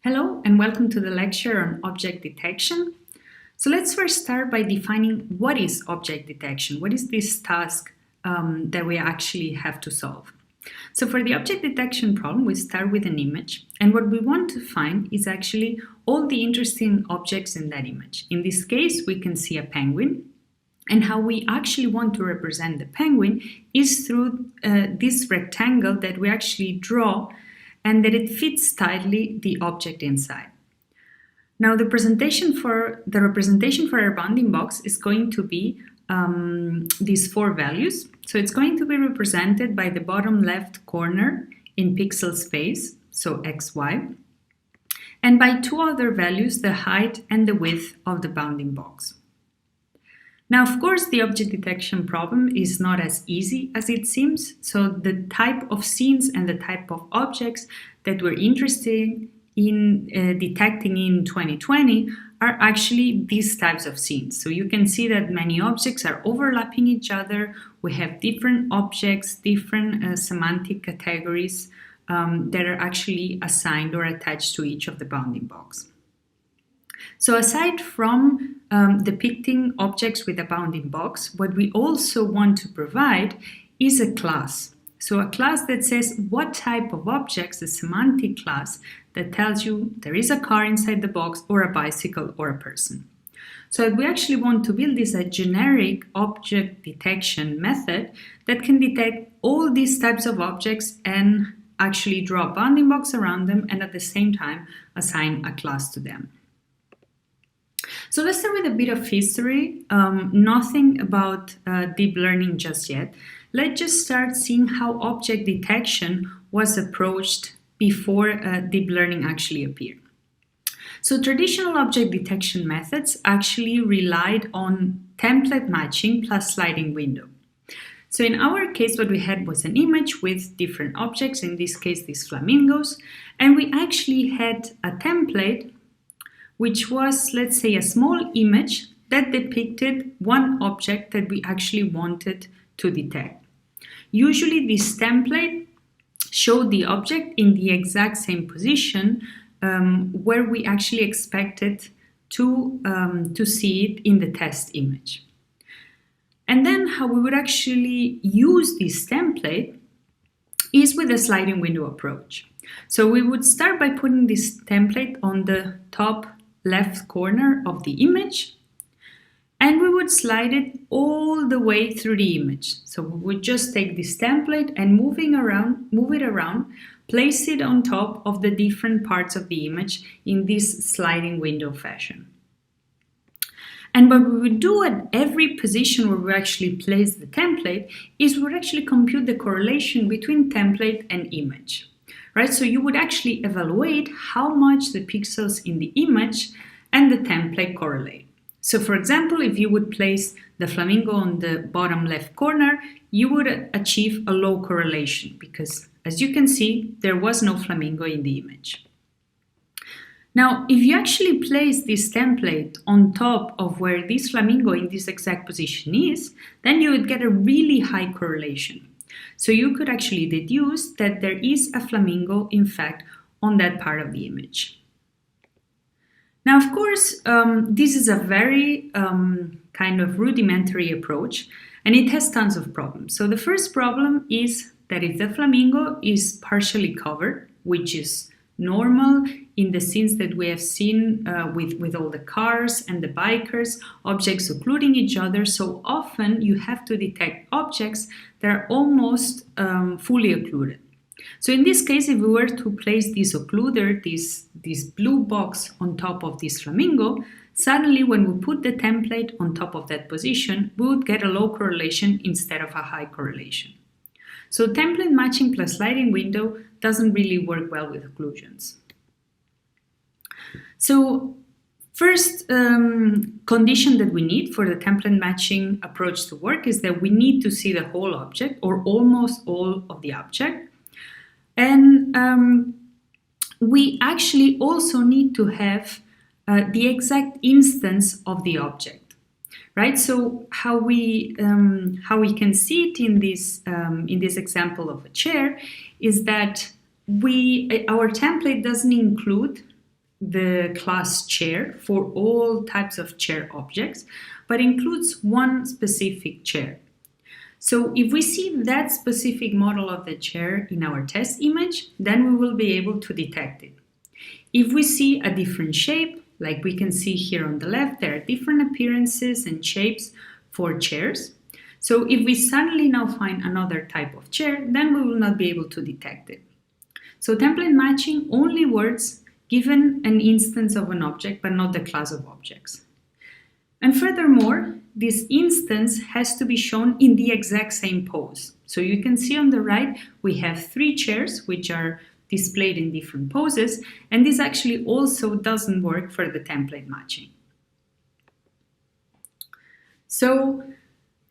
Hello and welcome to the lecture on object detection. So let's first start by defining what is object detection. What is this task that we actually have to solve? So for the object detection problem, we start with an image, and what we want to find is actually all the interesting objects in that image. In this case, we can see a penguin, and how we actually want to represent the penguin is through this rectangle that we actually draw and that it fits tightly the object inside. Now the representation for our bounding box is going to be these four values. So it's going to be represented by the bottom left corner in pixel space, so xy, and by two other values, the height and the width of the bounding box. Now, of course, the object detection problem is not as easy as it seems. So the type of scenes and the type of objects that we're interested in detecting in 2020 are actually these types of scenes. So you can see that many objects are overlapping each other. We have different objects, different semantic categories that are actually assigned or attached to each of the bounding box. So aside from depicting objects with a bounding box, what we also want to provide is a class. So a class that says what type of objects, a semantic class that tells you there is a car inside the box or a bicycle or a person. So we actually want to build this a generic object detection method that can detect all these types of objects and actually draw a bounding box around them and at the same time assign a class to them. So let's start with a bit of history, nothing about deep learning just yet. Let's just start seeing how object detection was approached before deep learning actually appeared. So traditional object detection methods actually relied on template matching plus sliding window. So in our case, what we had was an image with different objects, in this case, these flamingos, and we actually had a template which was, let's say, a small image that depicted one object that we actually wanted to detect. Usually this template showed the object in the exact same position where we actually expected to see it in the test image. And then how we would actually use this template is with a sliding window approach. So we would start by putting this template on the top left corner of the image, and we would slide it all the way through the image. So we would just take this template and move it around, place it on top of the different parts of the image in this sliding window fashion. And what we would do at every position where we actually place the template is we would actually compute the correlation between template and image. Right, so you would actually evaluate how much the pixels in the image and the template correlate. So for example, if you would place the flamingo on the bottom left corner, you would achieve a low correlation because, as you can see, there was no flamingo in the image. Now, if you actually place this template on top of where this flamingo in this exact position is, then you would get a really high correlation. So you could actually deduce that there is a flamingo, in fact, on that part of the image. Now, of course, this is a very kind of rudimentary approach, and it has tons of problems. So the first problem is that if the flamingo is partially covered, which is normal in the scenes that we have seen with all the cars and the bikers, objects occluding each other, so often you have to detect objects that are almost fully occluded. So in this case, if we were to place this occluder, this blue box on top of this flamingo, suddenly when we put the template on top of that position, we would get a low correlation instead of a high correlation. So template matching plus sliding window doesn't really work well with occlusions. So first condition that we need for the template matching approach to work is that we need to see the whole object or almost all of the object. And we actually also need to have the exact instance of the object. Right, so how we can see it in this example of a chair is that our template doesn't include the class chair for all types of chair objects, but includes one specific chair. So if we see that specific model of the chair in our test image, then we will be able to detect it. If we see a different shape, like we can see here on the left, there are different appearances and shapes for chairs. So if we suddenly now find another type of chair, then we will not be able to detect it. So template matching only works given an instance of an object, but not the class of objects. And furthermore, this instance has to be shown in the exact same pose. So you can see on the right, we have 3 chairs, which are displayed in different poses, and this actually also doesn't work for the template matching. So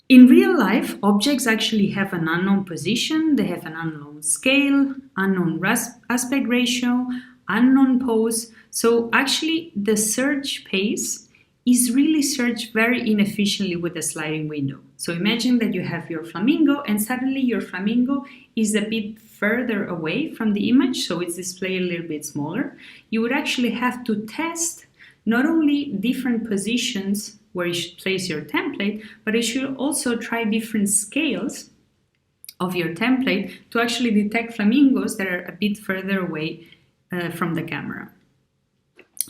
in real life, objects actually have an unknown position, they have an unknown scale, unknown aspect ratio, unknown pose. So actually the search pace is really searched very inefficiently with a sliding window. So imagine that you have your flamingo and suddenly your flamingo is a bit further away from the image, so it's displayed a little bit smaller. You would actually have to test not only different positions where you should place your template, but you should also try different scales of your template to actually detect flamingos that are a bit further away from the camera.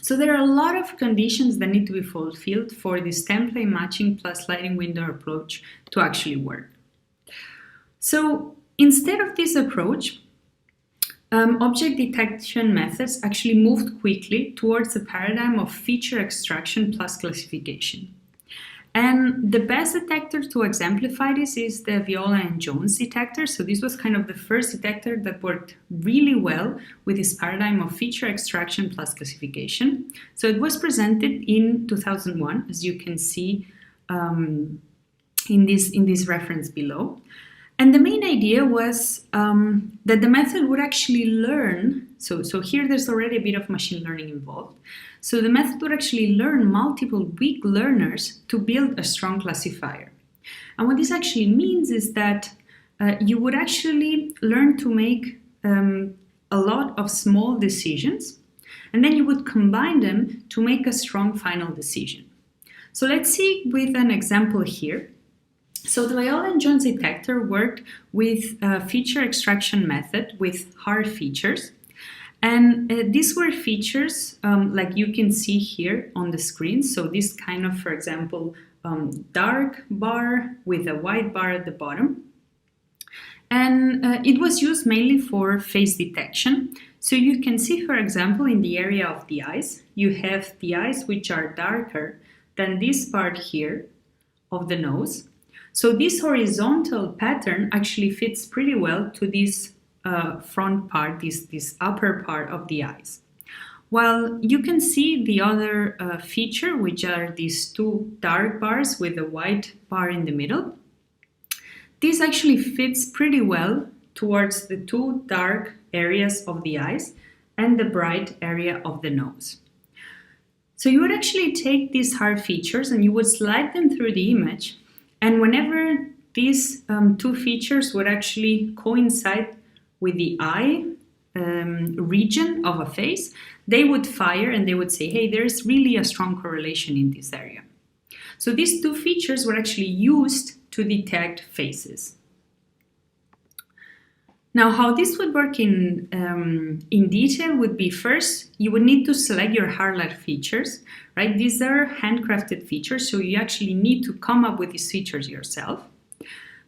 So there are a lot of conditions that need to be fulfilled for this template matching plus sliding window approach to actually work. So instead of this approach, object detection methods actually moved quickly towards the paradigm of feature extraction plus classification. And the best detector to exemplify this is the Viola and Jones detector. So this was kind of the first detector that worked really well with this paradigm of feature extraction plus classification. So it was presented in 2001, as you can see in this reference below. And the main idea was that the method would actually learn, so here there's already a bit of machine learning involved. So the method would actually learn multiple weak learners to build a strong classifier. And what this actually means is that you would actually learn to make a lot of small decisions, and then you would combine them to make a strong final decision. So let's see with an example here. So the Viola and Jones detector worked with a feature extraction method with hard features. And these were features like you can see here on the screen. So this kind of, for example, dark bar with a white bar at the bottom. And it was used mainly for face detection. So you can see, for example, in the area of the eyes, you have the eyes which are darker than this part here of the nose. So this horizontal pattern actually fits pretty well to this front part, this upper part of the eyes. While you can see the other feature, which are these 2 dark bars with a white bar in the middle. This actually fits pretty well towards the 2 dark areas of the eyes and the bright area of the nose. So you would actually take these hard features and you would slide them through the image, and whenever these 2 features would actually coincide with the eye region of a face, they would fire and they would say, hey, there's really a strong correlation in this area. So these 2 features were actually used to detect faces. Now, how this would work in detail would be, first, you would need to select your highlight features, right? These are handcrafted features, so you actually need to come up with these features yourself.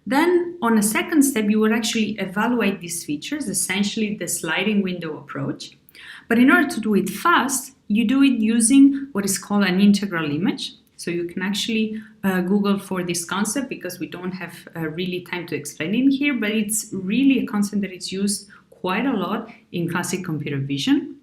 Then, on a second step, you would actually evaluate these features, essentially the sliding window approach. But in order to do it fast, you do it using what is called an integral image. So you can actually Google for this concept because we don't have really time to explain it here, but it's really a concept that is used quite a lot in classic computer vision.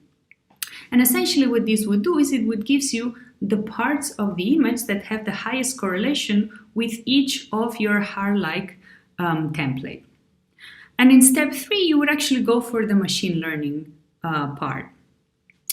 And essentially what this would do is it would give you the parts of the image that have the highest correlation with each of your hair-like template. And in step 3, you would actually go for the machine learning part.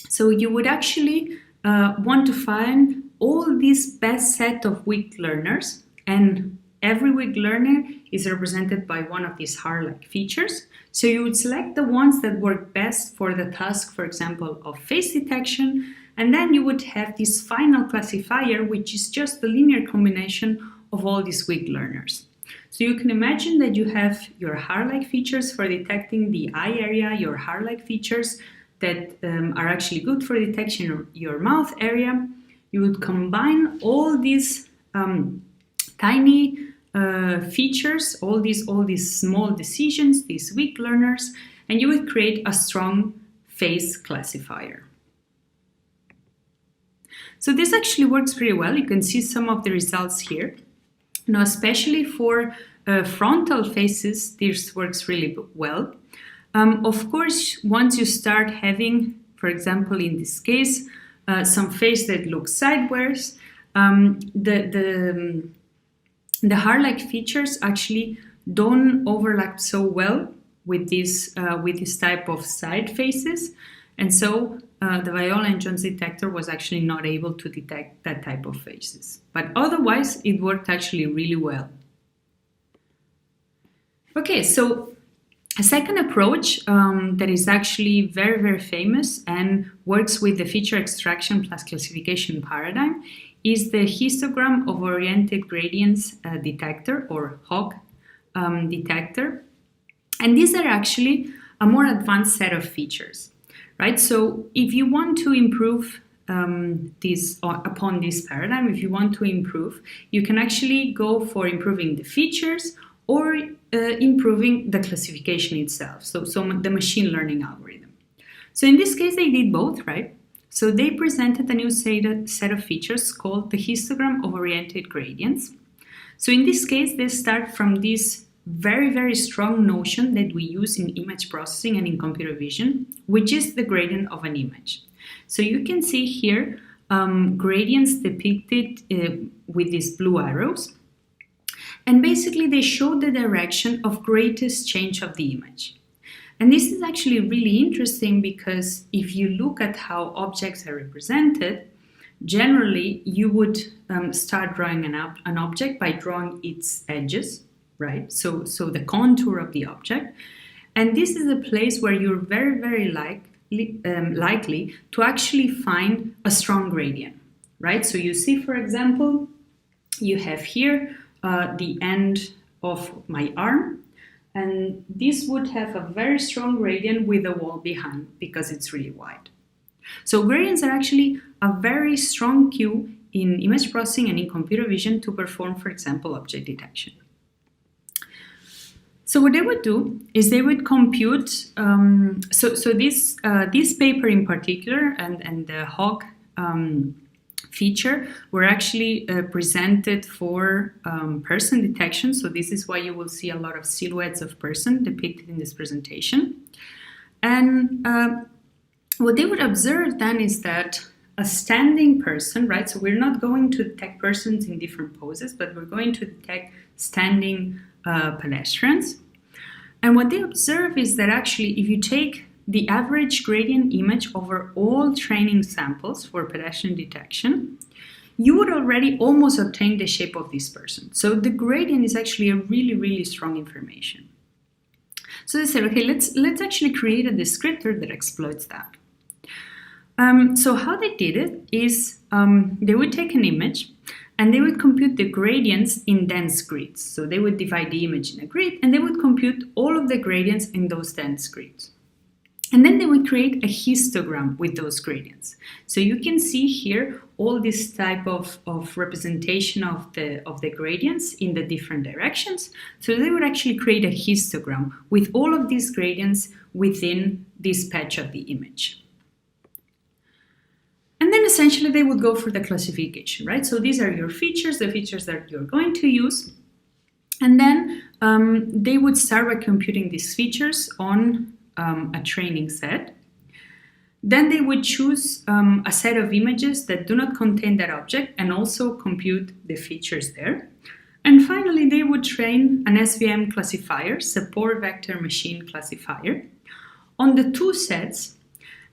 So you would actually want to find all these best set of weak learners and every weak learner is represented by one of these hair-like features. So you would select the ones that work best for the task, for example, of face detection, and then you would have this final classifier, which is just the linear combination of all these weak learners. So you can imagine that you have your hair-like features for detecting the eye area, your hair-like features that are actually good for detection of your mouth area. You would combine all these tiny features, all these small decisions, these weak learners, and you would create a strong face classifier. So this actually works pretty well. You can see some of the results here. Now, especially for frontal faces, this works really well. Of course, once you start having, for example, in this case, some face that looks sideways, the hair-like features actually don't overlap so well with this type of side faces, and so the Viola and Jones detector was actually not able to detect that type of faces. But otherwise, it worked actually really well. Okay, so a second approach that is actually very, very famous and works with the feature extraction plus classification paradigm is the histogram of oriented gradients detector, or HOG detector. And these are actually a more advanced set of features, right? So if you want to improve upon this paradigm, if you want to improve, you can actually go for improving the features or improving the classification itself, so the machine learning algorithm. So in this case, they did both, right? So they presented a new set of features called the histogram of oriented gradients. So in this case, they start from this very, very strong notion that we use in image processing and in computer vision, which is the gradient of an image. So you can see here gradients depicted with these blue arrows. And basically, they show the direction of greatest change of the image. And this is actually really interesting because if you look at how objects are represented, generally you would start drawing an object by drawing its edges, right? So the contour of the object. And this is a place where you're very, very likely to actually find a strong gradient, right? So you see, for example, you have here the end of my arm, and this would have a very strong gradient with a wall behind because it's really wide. So gradients are actually a very strong cue in image processing and in computer vision to perform, for example, object detection. So what they would do is they would compute, this paper in particular and the HOG feature were actually presented for person detection. So this is why you will see a lot of silhouettes of person depicted in this presentation. And what they would observe then is that a standing person, right? So we're not going to detect persons in different poses, but we're going to detect standing pedestrians. And what they observe is that actually if you take the average gradient image over all training samples for pedestrian detection, you would already almost obtain the shape of this person. So the gradient is actually a really, really strong information. So they said, okay, let's actually create a descriptor that exploits that. So how they did it is they would take an image and they would compute the gradients in dense grids. So they would divide the image in a grid and they would compute all of the gradients in those dense grids. And then they would create a histogram with those gradients. So you can see here all this type of representation of the gradients in the different directions. So they would actually create a histogram with all of these gradients within this patch of the image. And then essentially they would go for the classification, right? So these are your features, the features that you're going to use. And then they would start by computing these features on a training set. Then they would choose a set of images that do not contain that object and also compute the features there. And finally, they would train an SVM classifier, support vector machine classifier, on the two sets,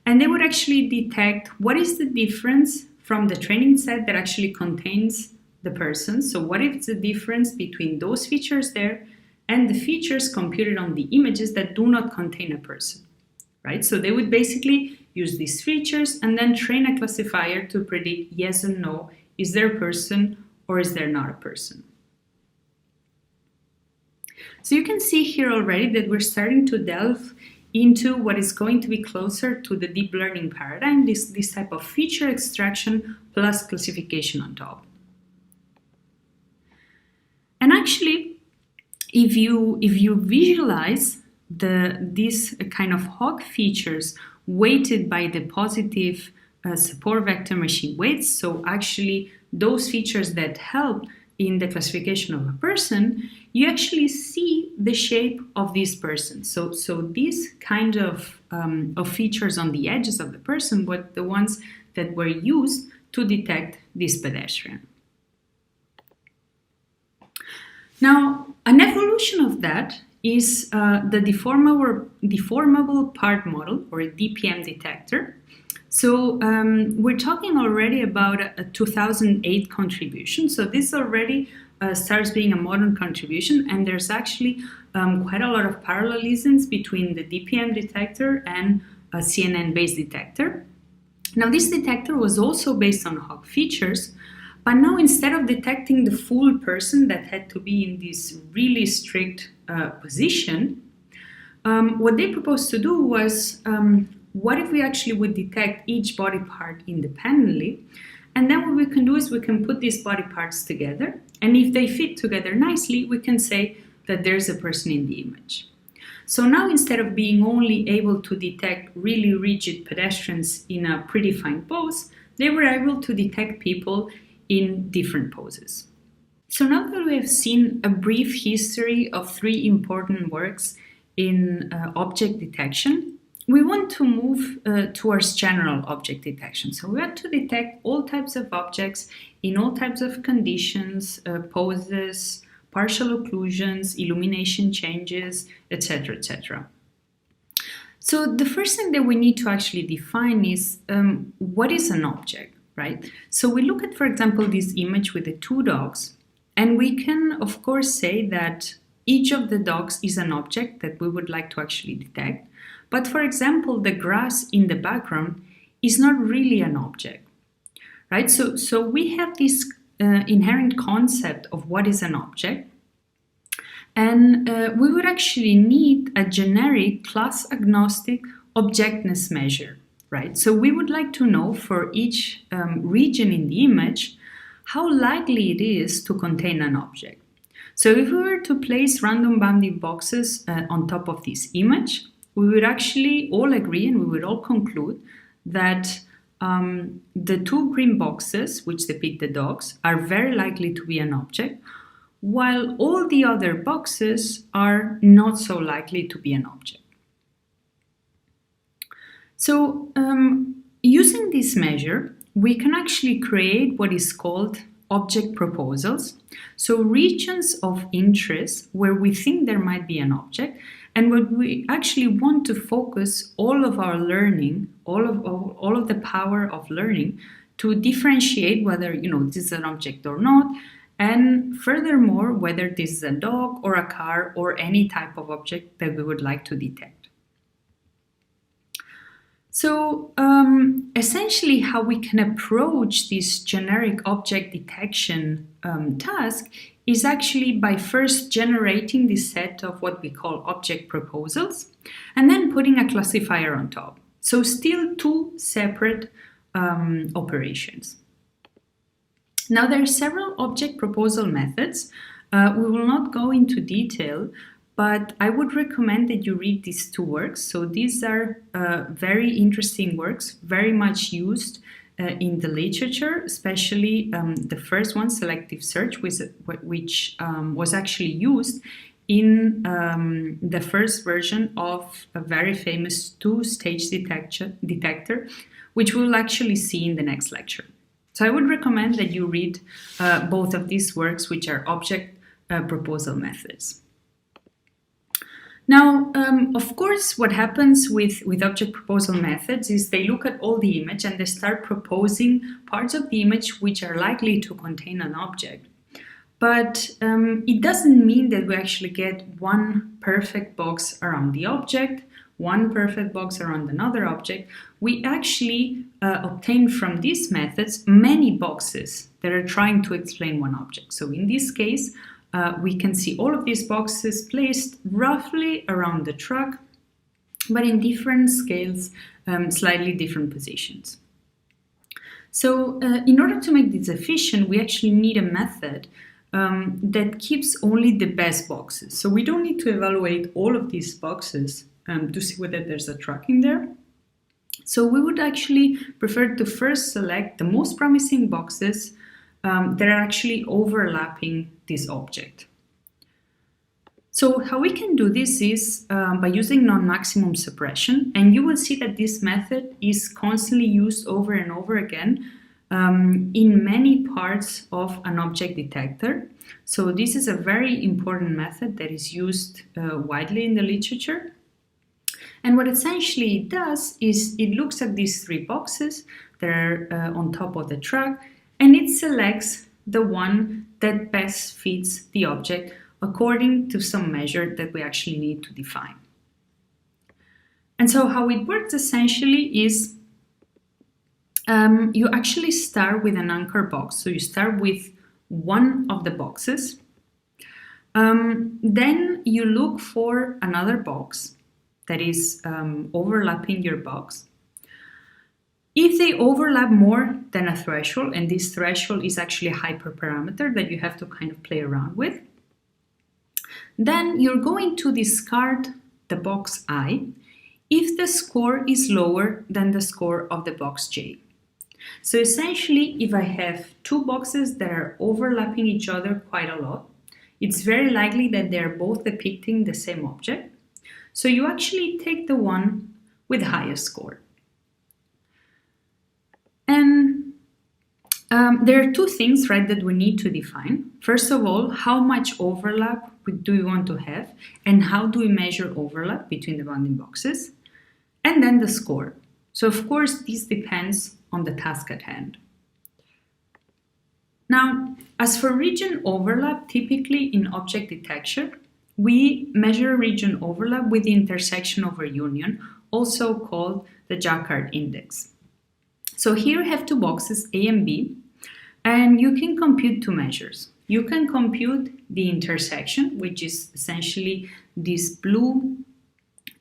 and they would actually detect what is the difference from the training set that actually contains the person. So what is the difference between those features there and the features computed on the images that do not contain a person, right? So they would basically use these features and then train a classifier to predict yes or no, is there a person or is there not a person? So you can see here already that we're starting to delve into what is going to be closer to the deep learning paradigm, this type of feature extraction plus classification on top. And actually, if you visualize these kind of Hawk features weighted by the positive support vector machine weights, so actually those features that help in the classification of a person, you actually see the shape of this person. So these kind of features on the edges of the person were the ones that were used to detect this pedestrian. Now, an evolution of that is the deformable part model, or a DPM detector. So we're talking already about a 2008 contribution. So this already starts being a modern contribution, and there's actually quite a lot of parallelisms between the DPM detector and a CNN-based detector. Now, this detector was also based on Hawk features, but now instead of detecting the full person that had to be in this really strict position, what they proposed to do was what if we actually would detect each body part independently, and then what we can do is we can put these body parts together, and if they fit together nicely, we can say that there's a person in the image. So now instead of being only able to detect really rigid pedestrians in a predefined pose, they were able to detect people in different poses. So now that we have seen a brief history of 3 important works in object detection, we want to move towards general object detection. So we want to detect all types of objects in all types of conditions, poses, partial occlusions, illumination changes, etc., etc. So the first thing that we need to actually define is what is an object, right? So we look at, for example, this image with the 2 dogs, and we can, of course, say that each of the dogs is an object that we would like to actually detect. But for example, the grass in the background is not really an object, right? So we have this inherent concept of what is an object, and we would actually need a generic class-agnostic objectness measure, right? So we would like to know for each region in the image how likely it is to contain an object. So if we were to place random bounding boxes on top of this image, we would actually all agree and we would all conclude that the 2 green boxes, which depict the dogs, are very likely to be an object, while all the other boxes are not so likely to be an object. So using this measure, we can actually create what is called object proposals, so regions of interest where we think there might be an object, and what we actually want to focus all of our learning, all of the power of learning to differentiate whether this is an object or not, and furthermore whether this is a dog or a car or any type of object that we would like to detect. So essentially how we can approach this generic object detection task is actually by first generating this set of what we call object proposals and then putting a classifier on top. So still 2 separate operations. Now there are several object proposal methods. We will not go into detail, but I would recommend that you read these 2 works. So these are very interesting works, very much used in the literature, especially the first one, selective search, which was actually used in the first version of a very famous 2-stage detector, which we'll actually see in the next lecture. So I would recommend that you read both of these works, which are object proposal methods. Now, of course, what happens with object proposal methods is they look at all the image and they start proposing parts of the image which are likely to contain an object. But it doesn't mean that we actually get one perfect box around the object, one perfect box around another object. We actually obtain from these methods many boxes that are trying to explain one object. So in this case, we can see all of these boxes placed roughly around the truck, but in different scales, slightly different positions. So in order to make this efficient, we actually need a method that keeps only the best boxes. So we don't need to evaluate all of these boxes to see whether there's a truck in there. So we would actually prefer to first select the most promising boxes that are actually overlapping this object. So how we can do this is by using non-maximum suppression, and you will see that this method is constantly used over and over again in many parts of an object detector. So this is a very important method that is used widely in the literature. And what essentially it does is it looks at these three boxes that are on top of the truck, and it selects the one that best fits the object according to some measure that we actually need to define. And so how it works essentially is you actually start with an anchor box. So you start with one of the boxes. Then you look for another box that is overlapping your box. If they overlap more than a threshold, and this threshold is actually a hyperparameter that you have to kind of play around with, then you're going to discard the box I if the score is lower than the score of the box J. So essentially, if I have two boxes that are overlapping each other quite a lot, it's very likely that they're both depicting the same object. So you actually take the one with the highest score. And there are two things, right, that we need to define. First of all, how much overlap do we want to have, and how do we measure overlap between the bounding boxes? And then the score. So of course, this depends on the task at hand. Now, as for region overlap, typically in object detection, we measure region overlap with the intersection over union, also called the Jacquard index. So here we have two boxes, A and B, and you can compute two measures. You can compute the intersection, which is essentially this blue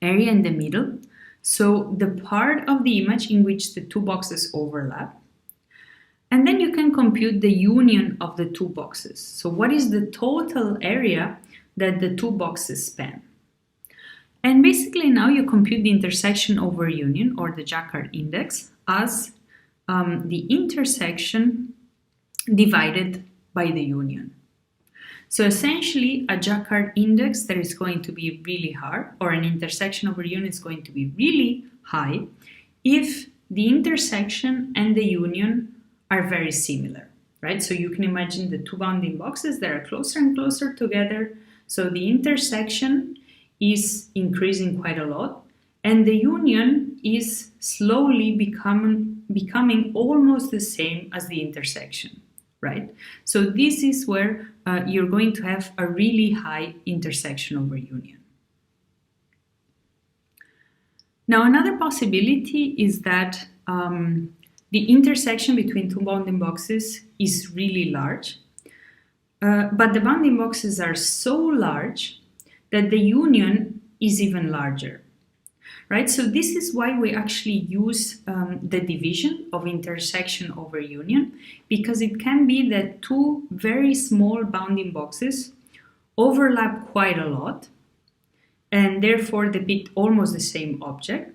area in the middle. So the part of the image in which the two boxes overlap. And then you can compute the union of the two boxes. So what is the total area that the two boxes span? And basically now you compute the intersection over union, or the Jacquard index, as the intersection divided by the union. So essentially a Jacquard index that is going to be really hard, or an intersection over union is going to be really high if the intersection and the union are very similar, right? So you can imagine the two bounding boxes that are closer and closer together. So the intersection is increasing quite a lot, and the union is slowly becoming almost the same as the intersection, right? So this is where you're going to have a really high intersection over union. Now, another possibility is that the intersection between two bounding boxes is really large, but the bounding boxes are so large that the union is even larger, right? So this is why we actually use the division of intersection over union, because it can be that two very small bounding boxes overlap quite a lot and therefore depict almost the same object.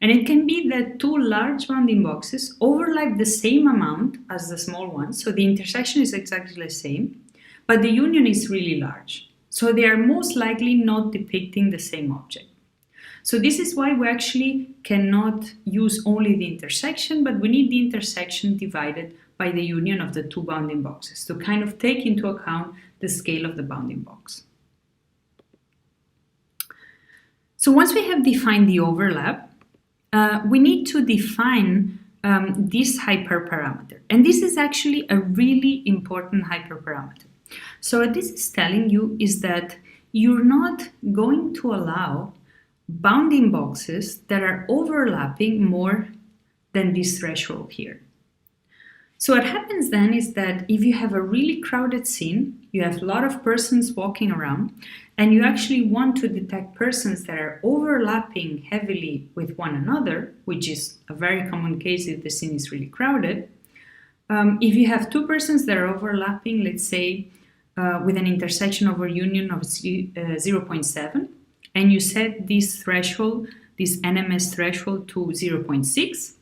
And it can be that two large bounding boxes overlap the same amount as the small ones, so the intersection is exactly the same, but the union is really large. So they are most likely not depicting the same object. So this is why we actually cannot use only the intersection, but we need the intersection divided by the union of the two bounding boxes to kind of take into account the scale of the bounding box. So once we have defined the overlap, we need to define this hyperparameter. And this is actually a really important hyperparameter. So what this is telling you is that you're not going to allow bounding boxes that are overlapping more than this threshold here. So what happens then is that if you have a really crowded scene, you have a lot of persons walking around, and you actually want to detect persons that are overlapping heavily with one another, which is a very common case if the scene is really crowded. If you have two persons that are overlapping, let's say with an intersection over union of 0.7, and you set this threshold, this NMS threshold to 0.6,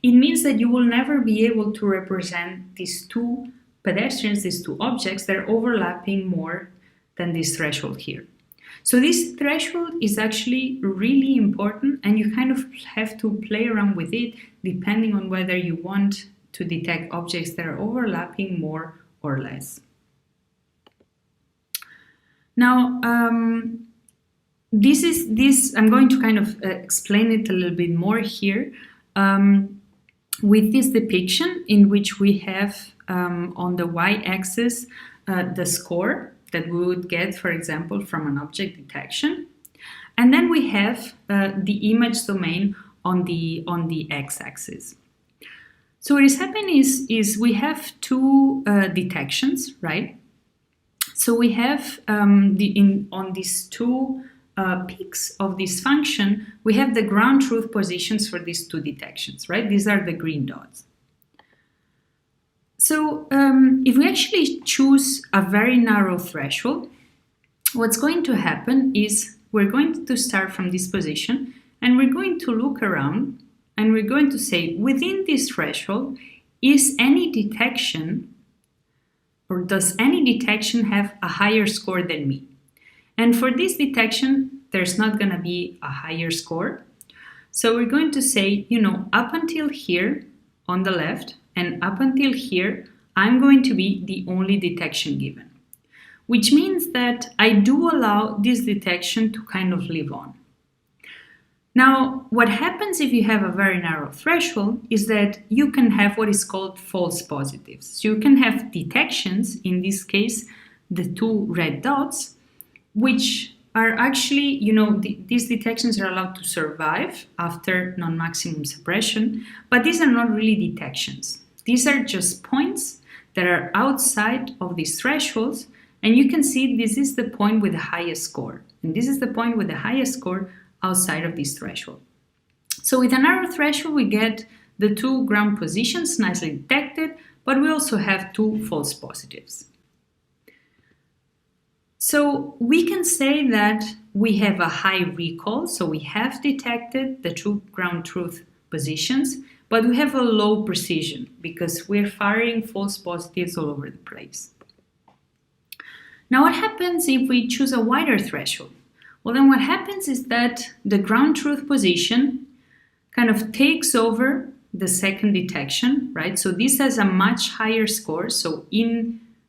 it means that you will never be able to represent these two pedestrians, these two objects that are overlapping more than this threshold here. So this threshold is actually really important, and you kind of have to play around with it depending on whether you want to detect objects that are overlapping more or less. Now, I'm going to kind of explain it a little bit more here with this depiction in which we have on the y-axis the score that we would get, for example, from an object detection, and then we have the image domain on the x-axis. So what is happening is we have two detections, right? So we have on these two peaks of this function, we have the ground truth positions for these two detections, right? These are the green dots. So if we actually choose a very narrow threshold, what's going to happen is we're going to start from this position, and we're going to look around, and we're going to say, within this threshold, is any detection, or does any detection have a higher score than me? And for this detection, there's not going to be a higher score. So we're going to say, up until here on the left and up until here, I'm going to be the only detection given, which means that I do allow this detection to kind of live on. Now, what happens if you have a very narrow threshold is that you can have what is called false positives. So you can have detections, in this case, the two red dots, which are actually, these detections are allowed to survive after non-maximum suppression, but these are not really detections. These are just points that are outside of these thresholds, and you can see this is the point with the highest score, and this is the point with the highest score outside of this threshold. So with a narrow threshold, we get the two ground positions nicely detected, but we also have two false positives. So we can say that we have a high recall, so we have detected the two ground truth positions, but we have a low precision because we're firing false positives all over the place. Now what happens if we choose a wider threshold? Well, then what happens is that the ground truth position kind of takes over the second detection, right? So this has a much higher score, so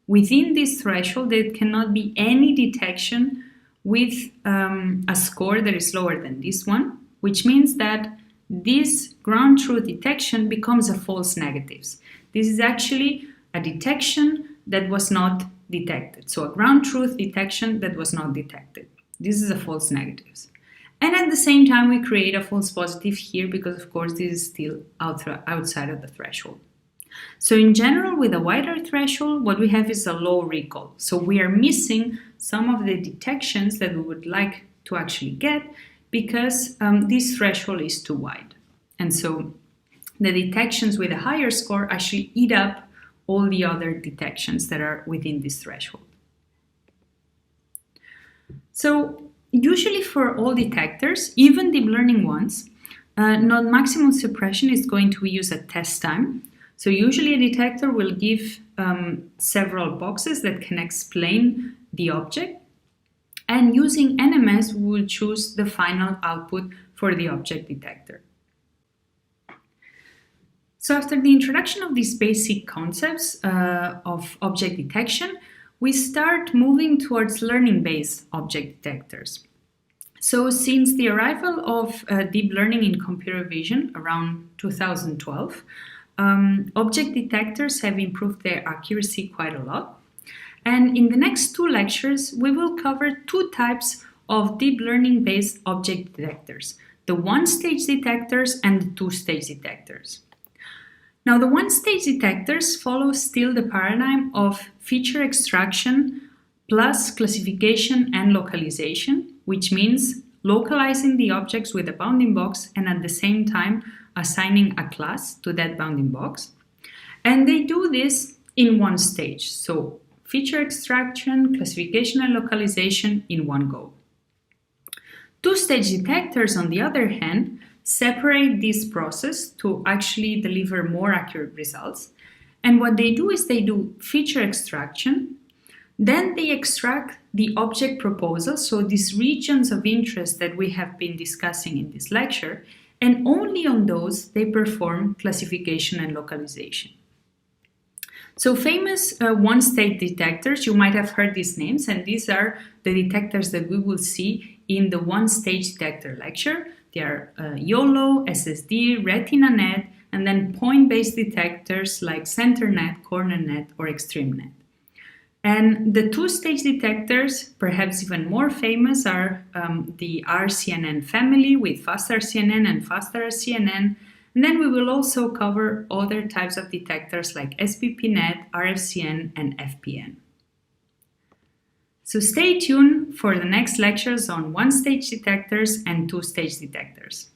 within this threshold, there cannot be any detection with a score that is lower than this one, which means that this ground truth detection becomes a false negatives. This is actually a detection that was not detected. So a ground truth detection that was not detected. This is a false negatives. And at the same time, we create a false positive here because, of course, this is still outside of the threshold. So in general, with a wider threshold, what we have is a low recall. So we are missing some of the detections that we would like to actually get because this threshold is too wide. And so the detections with a higher score actually eat up all the other detections that are within this threshold. So usually for all detectors, even deep learning ones, non-maximum suppression is going to be used at test time. So usually a detector will give several boxes that can explain the object, and using NMS we will choose the final output for the object detector. So after the introduction of these basic concepts of object detection, we start moving towards learning-based object detectors. So since the arrival of deep learning in computer vision around 2012, object detectors have improved their accuracy quite a lot. And in the next two lectures, we will cover two types of deep learning-based object detectors, the one-stage detectors and the two-stage detectors. Now, the one-stage detectors follow still the paradigm of feature extraction plus classification and localization, which means localizing the objects with a bounding box and at the same time assigning a class to that bounding box. And they do this in one stage, so feature extraction, classification, and localization in one go. Two-stage detectors, on the other hand, separate this process to actually deliver more accurate results. And what they do is they do feature extraction, then they extract the object proposal, so these regions of interest that we have been discussing in this lecture, and only on those they perform classification and localization. So famous one-stage detectors, you might have heard these names, and these are the detectors that we will see in the one-stage detector lecture. They are YOLO, SSD, RetinaNet, and then point-based detectors like CenterNet, CornerNet, or ExtremeNet. And the two-stage detectors, perhaps even more famous, are the RCNN family with FastRCNN and FastRCNN. And then we will also cover other types of detectors like SBPNet, RFCN, and FPN. So stay tuned for the next lectures on one-stage detectors and two-stage detectors.